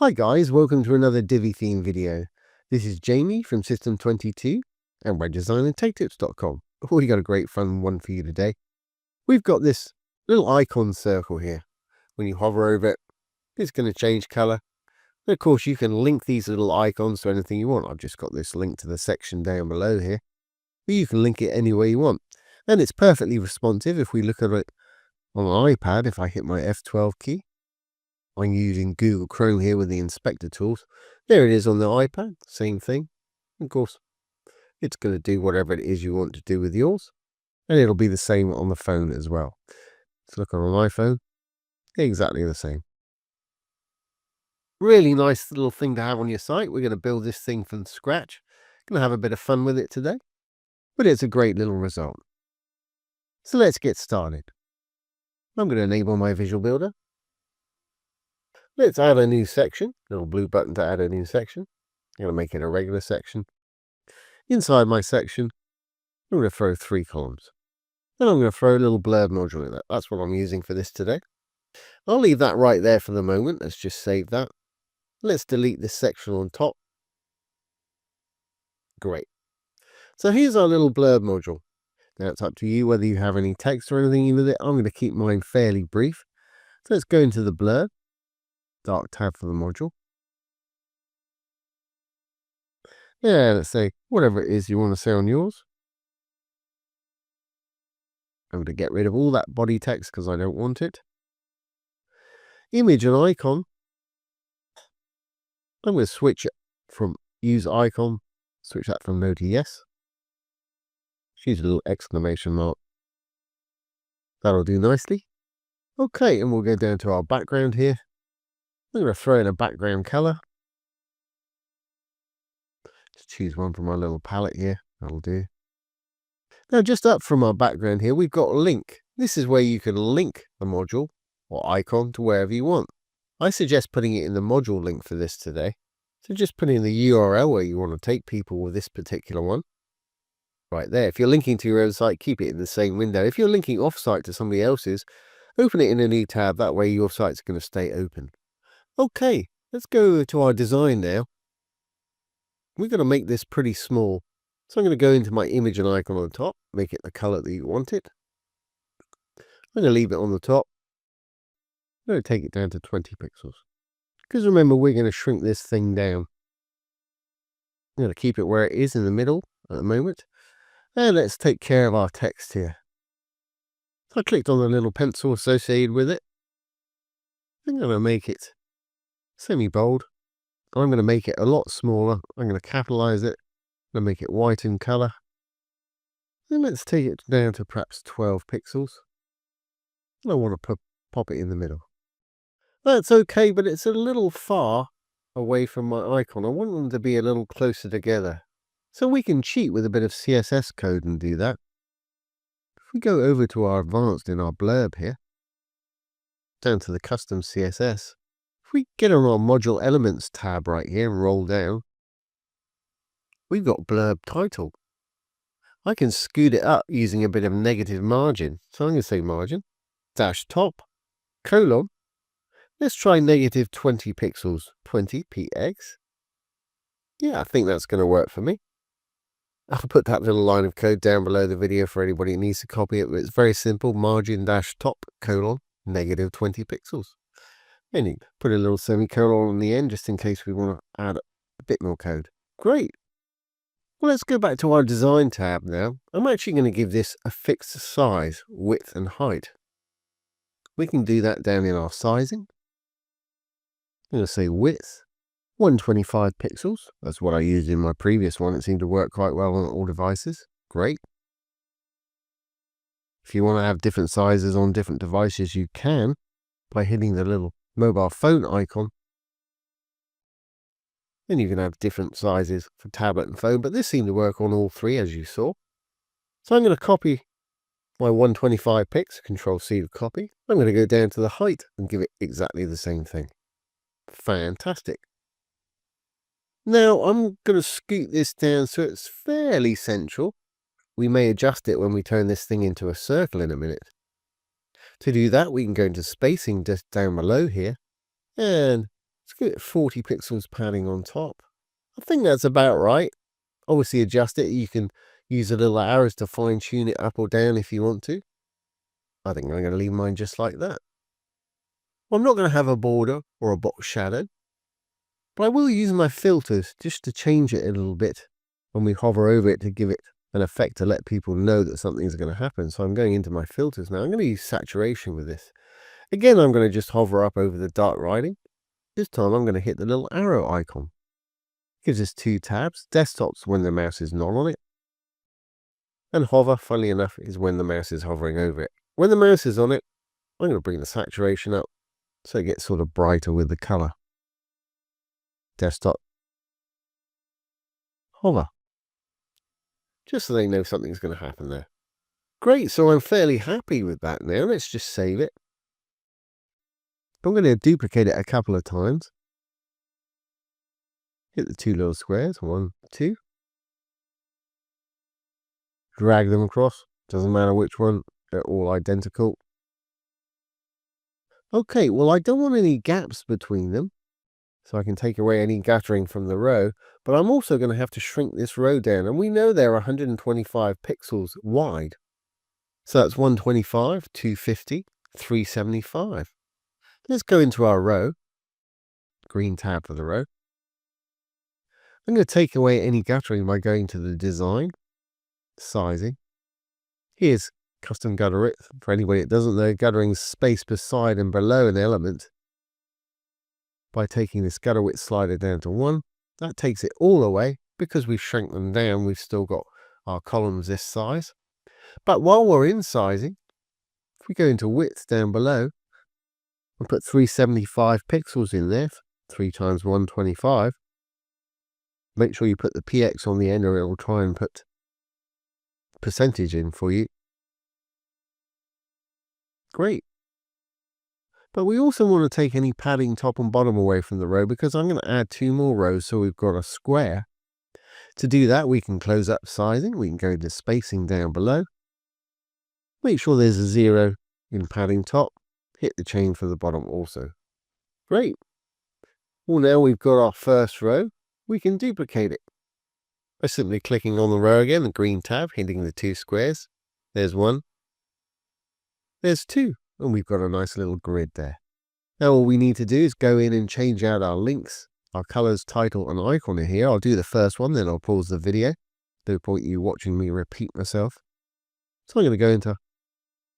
Hi guys, welcome to another Divi Theme video. This is Jamie from System 22 and webdesignandtechtips.com. We got a great fun one for you today. We've got this little icon circle here. When you hover over it, it's going to change color. And of course, you can link these little icons to anything you want. I've just got this link to the section down below here. But you can link it any way you want. And it's perfectly responsive. If we look at it on an iPad, if I hit my F12 key, I'm using Google Chrome here with the inspector tools. There it is on the iPad, same thing. Of course, it's going to do whatever it is you want to do with yours. And it'll be the same on the phone as well. Let's look on an iPhone, exactly the same. Really nice little thing to have on your site. We're going to build this thing from scratch. Going to have a bit of fun with it today. But it's a great little result. So let's get started. I'm going to enable my Visual Builder. Let's add a new section. Little blue button to add a new section. I'm going to make it a regular section. Inside my section, I'm going to throw 3 columns. Then I'm going to throw a little blurb module in it. That's what I'm using for this today. I'll leave that right there for the moment. Let's just save that. Let's delete this section on top. Great. So here's our little blurb module. Now it's up to you whether you have any text or anything with it. I'm going to keep mine fairly brief. So let's go into the blurb. Dark tab for the module. Yeah, let's say whatever it is you want to say on yours. I'm going to get rid of all that body text because I don't want it. Image and icon. I'm going to switch it from use icon, switch that from no to yes. Use a little exclamation mark. That'll do nicely. Okay, and we'll go down to our background here. I'm going to throw in a background color. Just choose one from our little palette here. That'll do. Now, just up from our background here, we've got a link. This is where you can link the module or icon to wherever you want. I suggest putting it in the module link for this today. So just put in the URL where you want to take people with this particular one. Right there. If you're linking to your own site, keep it in the same window. If you're linking off-site to somebody else's, open it in a new tab. That way your site's going to stay open. Okay, let's go to our design now. We're going to make this pretty small. So I'm going to go into my image and icon on the top, make it the color that you want it. I'm going to leave it on the top. I'm going to take it down to 20 pixels. Because remember, we're going to shrink this thing down. I'm going to keep it where it is in the middle at the moment. And let's take care of our text here. So I clicked on the little pencil associated with it. I'm going to make it semi-bold. I'm going to make it a lot smaller. I'm going to capitalize it. I'm going to make it white in color. And let's take it down to perhaps 12 pixels. And I want to pop it in the middle. That's okay, but it's a little far away from my icon. I want them to be a little closer together. So we can cheat with a bit of CSS code and do that. If we go over to our advanced in our blurb here, down to the custom CSS, if we get on our module elements tab right here and roll down, we've got blurb title. I can scoot it up using a bit of negative margin. So I'm going to say margin, dash top, colon. Let's try negative 20 pixels, 20 px. Yeah, I think that's going to work for me. I'll put that little line of code down below the video for anybody who needs to copy it. But it's very simple, margin dash top, colon, negative 20 pixels. And you put a little semicolon on the end just in case we want to add a bit more code. Great. Well, let's go back to our design tab now. I'm actually going to give this a fixed size, width and height. We can do that down in our sizing. I'm going to say width, 125 pixels. That's what I used in my previous one. It seemed to work quite well on all devices. Great. If you want to have different sizes on different devices, you can by hitting the little mobile phone icon. Then you can have different sizes for tablet and phone, but this seemed to work on all 3 as you saw. So I'm going to copy my 125 pix, Control C to copy. I'm going to go down to the height and give it exactly the same thing. Fantastic. Now I'm going to scoot this down so it's fairly central. We may adjust it when we turn this thing into a circle in a minute. To do that, we can go into spacing just down below here and Let's give it 40 pixels padding on top. I think that's about right. Obviously adjust it. You can use the little arrows to fine tune it up or down if you want to. I think I'm going to leave mine just like that. Well, I'm not going to have a border or a box shadow, but I will use my filters just to change it a little bit when we hover over it to give it an effect to let people know that something's going to happen. So I'm going into my filters now. I'm going to use saturation with this. Again, I'm going to just hover up over the dark writing. This time I'm going to hit the little arrow icon. Gives us 2 tabs. Desktop's when the mouse is not on it. And hover, funnily enough, is when the mouse is hovering over it. When the mouse is on it, I'm going to bring the saturation up so it gets sort of brighter with the color. Desktop. Hover. Just so they know something's going to happen there. Great, so I'm fairly happy with that now. Let's just save it. I'm going to duplicate it a couple of times. Hit the 2 little squares, 1, 2. Drag them across. Doesn't matter which one, they're all identical. Okay, well, I don't want any gaps between them, so I can take away any guttering from the row, but I'm also going to have to shrink this row down, and we know they're 125 pixels wide. So that's 125, 250, 375. Let's go into our row, green tab for the row. I'm going to take away any guttering by going to the design, sizing. Here's custom gutter width. For anybody that doesn't know, guttering is space beside and below an element. By taking this gutter width slider down to 1, that takes it all away. Because we've shrunk them down, we've still got our columns this size. But while we're in sizing, if we go into width down below, and put 375 pixels in there, 3 times 125, make sure you put the PX on the end or it will try and put percentage in for you. Great. But we also want to take any padding top and bottom away from the row because I'm going to add 2 more rows so we've got a square. To do that, we can close up sizing. We can go to spacing down below. Make sure there's a 0 in padding top. Hit the chain for the bottom also. Great. Well, now we've got our first row. We can duplicate it by simply clicking on the row again, the green tab, hitting the 2 squares. There's 1. There's 2. And we've got a nice little grid there. Now all we need to do is go in and change out our links, our colors, title and icon in here. I'll do the first one, then I'll pause the video. No point you watching me repeat myself. So I'm going to go into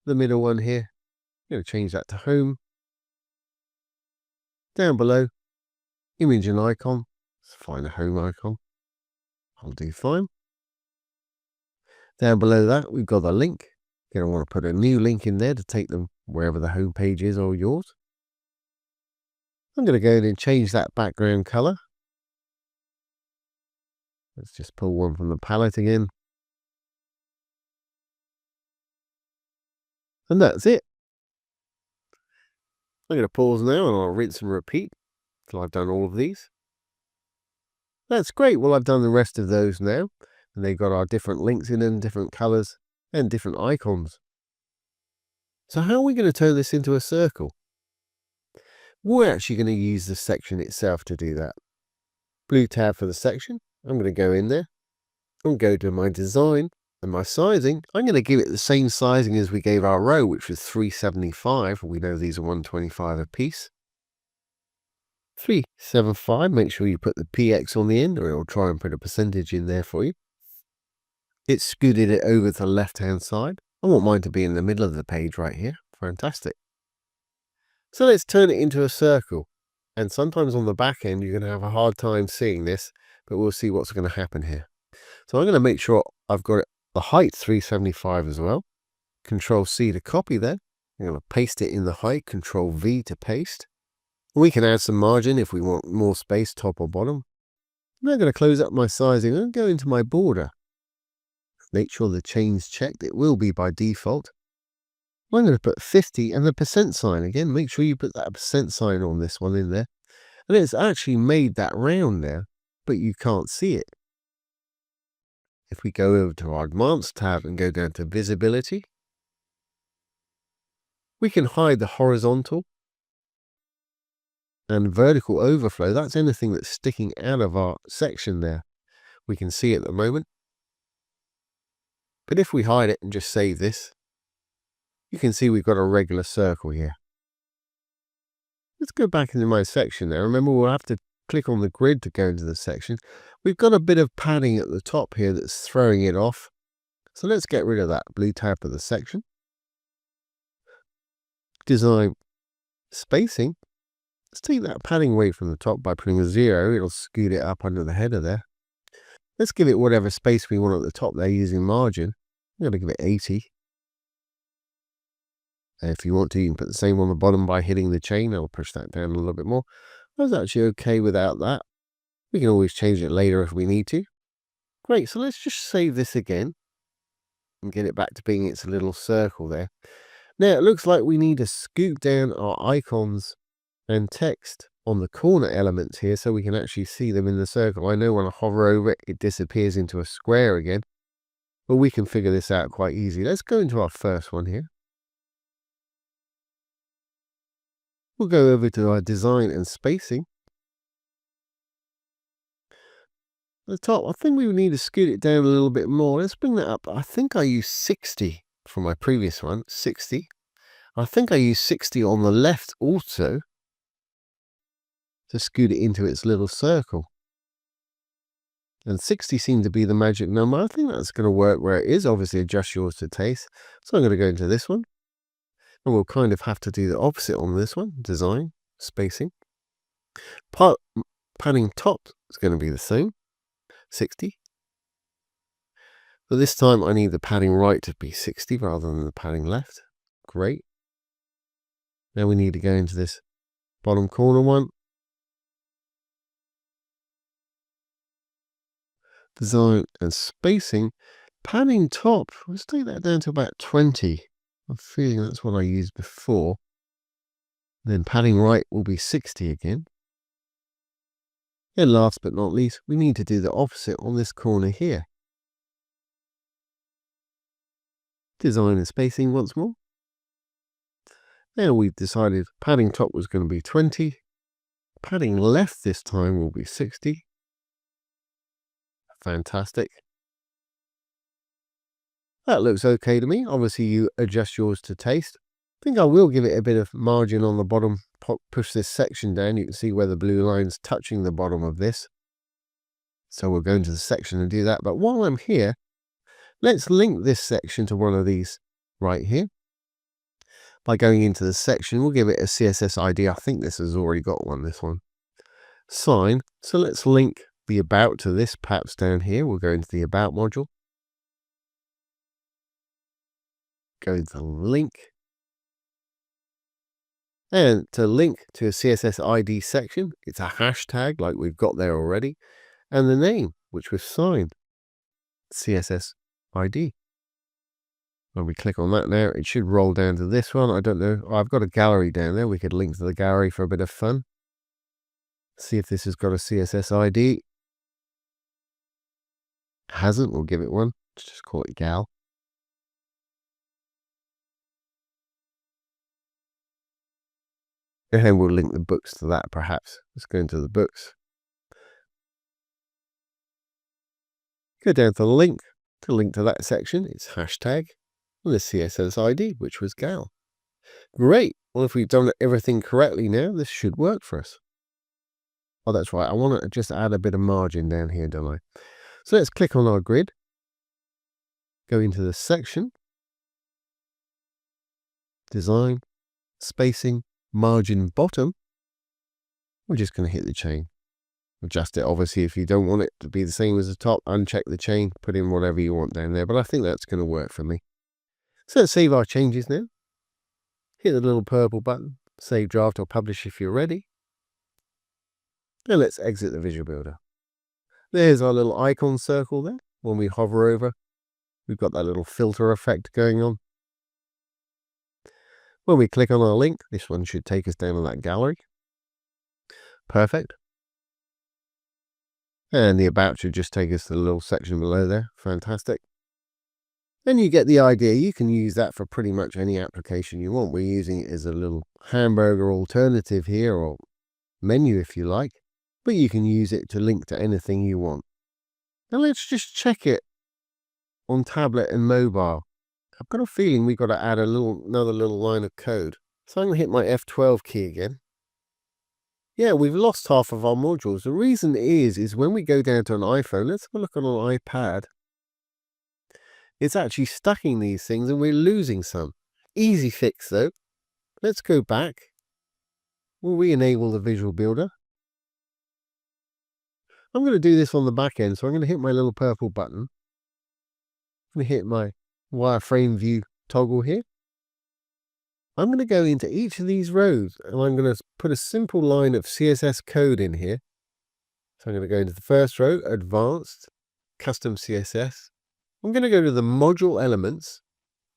the middle one here. I'm going to change that to home. Down below, image and icon. Let's find a home icon. I'll do fine. Down below that, we've got the link. You're going to want to put a new link in there to take them wherever the home page is or yours. I'm going to go in and change that background color. Let's just pull one from the palette again. And that's it. I'm going to pause now and I'll rinse and repeat till I've done all of these. That's great. Well, I've done the rest of those now. And they've got our different links in them, different colors and different icons. So how are we going to turn this into a circle? We're actually going to use the section itself to do that. Blue tab for the section. I'm going to go in there and go to my design and my sizing. I'm going to give it the same sizing as we gave our row, which was 375. We know these are 125 a piece. 375. Make sure you put the PX on the end or it'll try and put a percentage in there for you. It scooted it over to the left-hand side. I want mine to be in the middle of the page right here. Fantastic. So let's turn it into a circle. And sometimes on the back end, you're going to have a hard time seeing this, but we'll see what's going to happen here. So I'm going to make sure I've got the height 375 as well. Control C to copy that. I'm going to paste it in the height. Control V to paste. We can add some margin if we want more space, top or bottom. I'm now going to close up my sizing and go into my border. Make sure the chain's checked. It will be by default. I'm going to put 50 and the percent sign again. Make sure you put that percent sign on this one in there. And it's actually made that round there, but you can't see it. If we go over to our advanced tab and go down to visibility, we can hide the horizontal And vertical overflow, that's anything that's sticking out of our section there. We can see at the moment. But if we hide it and just save this, you can see we've got a regular circle here. Let's go back into my section there. Remember, we'll have to click on the grid to go into the section. We've got a bit of padding at the top here that's throwing it off. So let's get rid of that blue tab of the section. Design spacing. Let's take that padding away from the top by putting a 0. It'll scoot it up under the header there. Let's give it whatever space we want at the top there using margin. I'm going to give it 80. If you want to, you can put the same on the bottom by hitting the chain. I'll push that down a little bit more. I was actually okay without that. We can always change it later if we need to. Great, so let's just save this again and get it back to being its little circle there. Now, it looks like we need to scoop down our icons and text on the corner elements here so we can actually see them in the circle. I know when I hover over it, it disappears into a square again, but we can figure this out quite easy. Let's go into our first one here. We'll go over to our design and spacing. At the top, I think we would need to scoot it down a little bit more. Let's bring that up. I think I used 60 for my previous one, 60. I think I used 60 on the left also to scoot it into its little circle. And 60 seemed to be the magic number. I think that's going to work where it is. Obviously, adjust yours to taste. So I'm going to go into this one. And we'll kind of have to do the opposite on this one. Design, spacing. Padding top is going to be the same. 60. But this time I need the padding right to be 60 rather than the padding left. Great. Now we need to go into this bottom corner one. Design and spacing. Padding top, let's take that down to about 20. I'm feeling that's what I used before. Then padding right will be 60 again. And last but not least, we need to do the opposite on this corner here. Design and spacing once more. Now we've decided padding top was going to be 20. Padding left this time will be 60. Fantastic. That looks okay to me. Obviously, you adjust yours to taste. I think I will give it a bit of margin on the bottom. Push this section down. You can see where the blue line's touching the bottom of this. So we'll go into the section and do that. But while I'm here, let's link this section to one of these right here. By going into the section, we'll give it a CSS ID. I think this has already got one, this one. Sign. So let's link the about to this perhaps down here. We'll go into the about module. Go into link. And to link to a CSS ID section, it's a hashtag like we've got there already. And the name, which was signed. CSS ID. When we click on that now, it should roll down to this one. I don't know. Oh, I've got a gallery down there. We could link to the gallery for a bit of fun. See if this has got a CSS ID. Hasn't. We'll give it one. Let's just call it gal. And then we'll link the books to that perhaps. Let's go into the books. Go down to the link. To link to that section, it's hashtag and the CSS ID, which was gal. Great. Well, if we've done everything correctly now, this should work for us. Oh, that's right. I want to just add a bit of margin down here, don't I? So let's click on our grid. Go into the section. Design, spacing, margin bottom. We're just going to hit the chain. Adjust it. Obviously, if you don't want it to be the same as the top, uncheck the chain, put in whatever you want down there. But I think that's going to work for me. So let's save our changes now. Hit the little purple button, save draft or publish if you're ready. And let's exit the Visual Builder. There's our little icon circle there. When we hover over, we've got that little filter effect going on. When we click on our link, this one should take us down to that gallery. Perfect. And the about should just take us to the little section below there. Fantastic. And you get the idea. You can use that for pretty much any application you want. We're using it as a little hamburger alternative here, or menu if you like, but you can use it to link to anything you want. Now let's just check it on tablet and mobile. I've got a feeling we've got to add another little line of code. So I'm going to hit my F12 key again. Yeah, we've lost half of our modules. The reason is when we go down to an iPhone, let's have a look on an iPad. It's actually stacking these things and we're losing some. Easy fix though. Let's go back. We'll re-enable the Visual Builder. I'm going to do this on the back end, so I'm going to hit my little purple button. I'm going to hit my wireframe view toggle here. I'm going to go into each of these rows and I'm going to put a simple line of CSS code in here. So I'm going to go into the first row, Advanced, Custom CSS. I'm going to go to the module elements.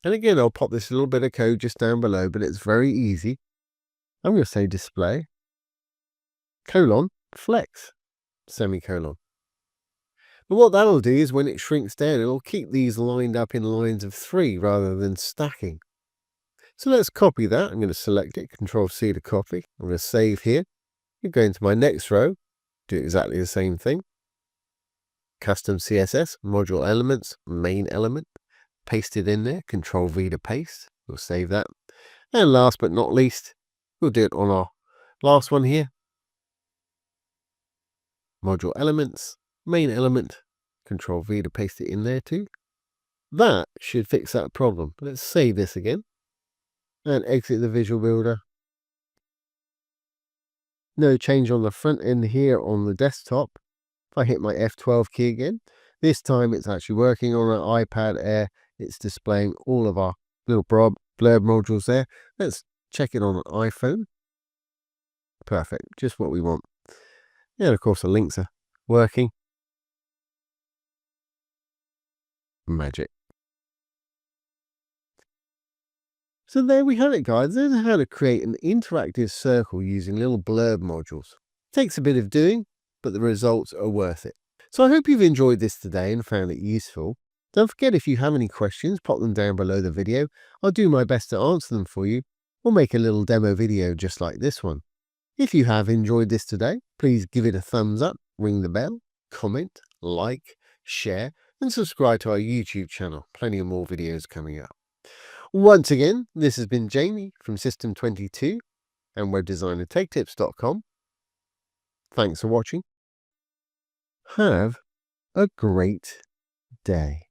And again, I'll pop this little bit of code just down below, but it's very easy. I'm going to say display, colon, flex, semicolon. But what that'll do is when it shrinks down, it'll keep these lined up in lines of 3 rather than stacking. So let's copy that. I'm going to select it, Control C to copy. I'm going to save here. You go into my next row, do exactly the same thing. Custom CSS, module elements, main element. Paste it in there, Control V to paste. We'll save that. And last but not least, we'll do it on our last one here. Module elements, main element, Control V to paste it in there too. That should fix that problem. Let's save this again and exit the Visual Builder. No change on the front end here on the desktop. If I hit my F12 key again, this time it's actually working on an iPad Air. It's displaying all of our little blurb modules there. Let's check it on an iPhone. Perfect, just what we want. And of course the links are working. Magic. So there we have it, guys. There's how to create an interactive circle using little blurb modules. Takes a bit of doing, but the results are worth it. So I hope you've enjoyed this today and found it useful. Don't forget, if you have any questions, pop them down below the video. I'll do my best to answer them for you, or make a little demo video just like this one. If you have enjoyed this today, please give it a thumbs up, ring the bell, comment, like, share, and subscribe to our YouTube channel. Plenty of more videos coming up. Once again, this has been Jamie from System22 and webdesignertaketips.com. Thanks for watching. Have a great day.